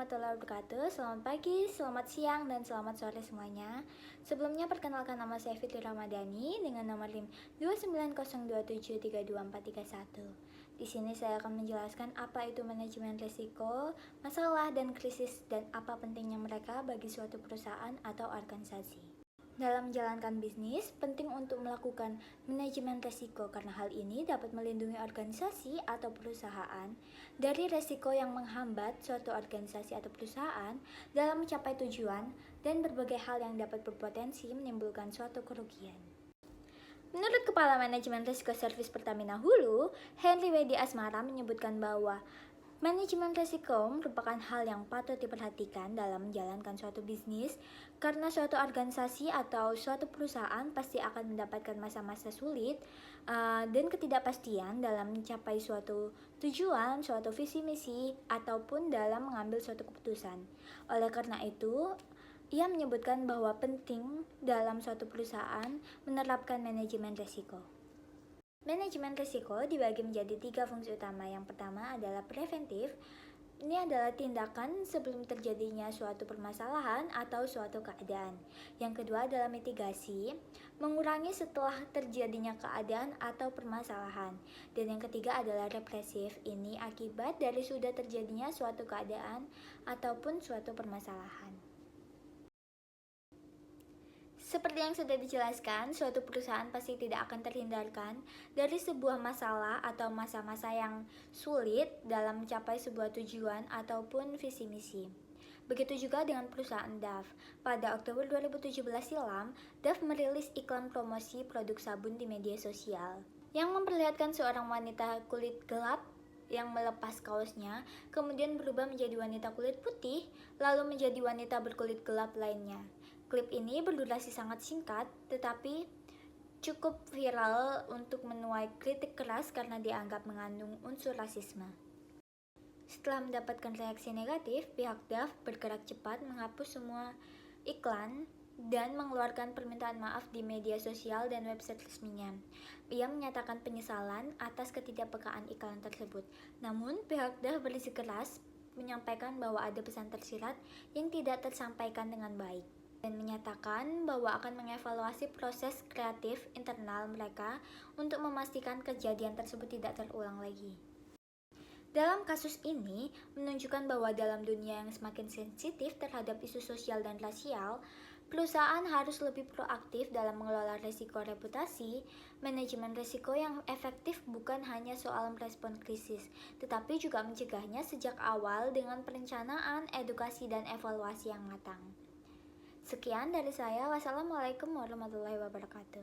warahmatullahi wabarakatuh. Selamat pagi, selamat siang, dan selamat sore semuanya. Sebelumnya perkenalkan, nama saya Fitri Ramadhani dengan nomor NIM 29027324431. Di sini saya akan menjelaskan apa itu manajemen risiko, masalah dan krisis, dan apa pentingnya mereka bagi suatu perusahaan atau organisasi. Dalam menjalankan bisnis, penting untuk melakukan manajemen risiko karena hal ini dapat melindungi organisasi atau perusahaan dari risiko yang menghambat suatu organisasi atau perusahaan dalam mencapai tujuan dan berbagai hal yang dapat berpotensi menimbulkan suatu kerugian. Menurut Kepala Manajemen Risiko Servis Pertamina Hulu, Henry Wedi Asmara menyebutkan bahwa manajemen risiko merupakan hal yang patut diperhatikan dalam menjalankan suatu bisnis karena suatu organisasi atau suatu perusahaan pasti akan mendapatkan masa-masa sulit dan ketidakpastian dalam mencapai suatu tujuan, suatu visi misi, ataupun dalam mengambil suatu keputusan. Oleh karena itu, ia menyebutkan bahwa penting dalam suatu perusahaan menerapkan manajemen risiko. Manajemen risiko dibagi menjadi 3 fungsi utama. Yang pertama adalah preventif. Ini adalah tindakan sebelum terjadinya suatu permasalahan atau suatu keadaan. Yang kedua adalah mitigasi, mengurangi setelah terjadinya keadaan atau permasalahan. Dan yang ketiga adalah represif. Ini akibat dari sudah terjadinya suatu keadaan ataupun suatu permasalahan. Seperti yang sudah dijelaskan, suatu perusahaan pasti tidak akan terhindarkan dari sebuah masalah atau masa-masa yang sulit dalam mencapai sebuah tujuan ataupun visi misi. Begitu juga dengan perusahaan DAF. Pada Oktober 2017 silam, DAF merilis iklan promosi produk sabun di media sosial yang memperlihatkan seorang wanita kulit gelap yang melepas kaosnya, kemudian berubah menjadi wanita kulit putih, lalu menjadi wanita berkulit gelap lainnya. Klip ini berdurasi sangat singkat, tetapi cukup viral untuk menuai kritik keras karena dianggap mengandung unsur rasisme. Setelah mendapatkan reaksi negatif, pihak DAF bergerak cepat menghapus semua iklan dan mengeluarkan permintaan maaf di media sosial dan website resminya. Ia menyatakan penyesalan atas ketidakpekaan iklan tersebut. Namun, pihak DAF bersikeras menyampaikan bahwa ada pesan tersirat yang tidak tersampaikan dengan baik dan menyatakan bahwa akan mengevaluasi proses kreatif internal mereka untuk memastikan kejadian tersebut tidak terulang lagi. Dalam kasus ini, menunjukkan bahwa dalam dunia yang semakin sensitif terhadap isu sosial dan rasial, perusahaan harus lebih proaktif dalam mengelola risiko reputasi. Manajemen risiko yang efektif bukan hanya soal merespon krisis, tetapi juga mencegahnya sejak awal dengan perencanaan, edukasi, dan evaluasi yang matang. Sekian dari saya. Wassalamualaikum warahmatullahi wabarakatuh.